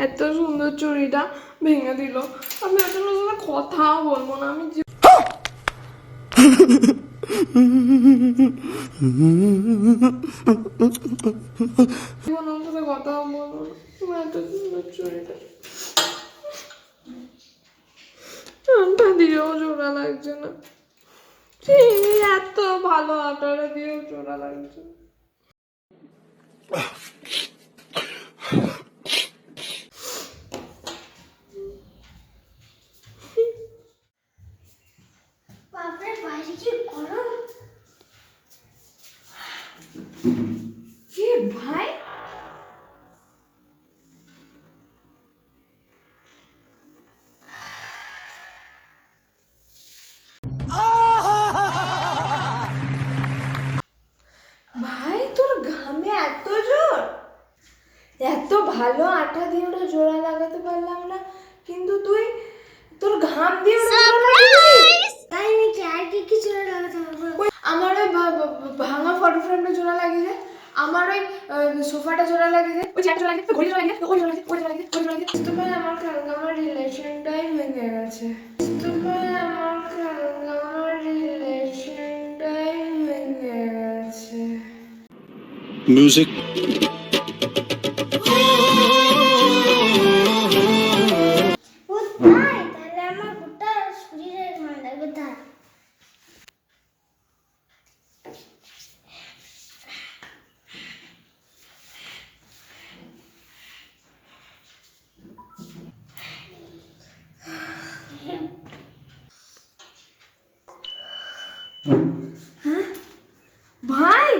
এত সুন্দর চুড়িটা ভেঙে দিল। আমি এত সাথে কথাও বলবো না, আমি জীবনের সাথে কথাও বলবো না। তুমি এত সুন্দর চুড়িটা আটা দিয়েও জোড়া লাগছে না, এত ভালো আটাটা দিয়েও জোড়া লাগছে না। ভাই ভাই তোর ঘামে এত জোর, এত ভালো আটা দিয়ে ওটা জোড়া লাগাতে পারলাম না, কিন্তু তুই তোর ঘাম দিয়ে তাই নাকি? আর কি কি জোড়া লাগাতে হবে? আমার ওই ভাঙা ফটো ফ্রেমটা জোড়া লাগিয়ে দে, আমার ওই সোফাটা জোড়া লাগিয়ে দে, ওই চেয়ারটা জোড়া লাগিয়ে দে, ঘড়ি জোড়া লাগিয়ে দে, ওই জোড়া লাগিয়ে দে, ওই জোড়া লাগিয়ে দে, ওই জোড়া লাগিয়ে দে। তো ভাই আমার কালকে আমার রিলেশনটাই ভেঙে গেছে। তো ভাই আমার কালকে আমার রিলেশনটাই ভেঙে গেছে। Music. ভাই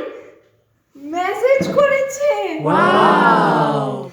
মেসেজ করেছে। ওয়াও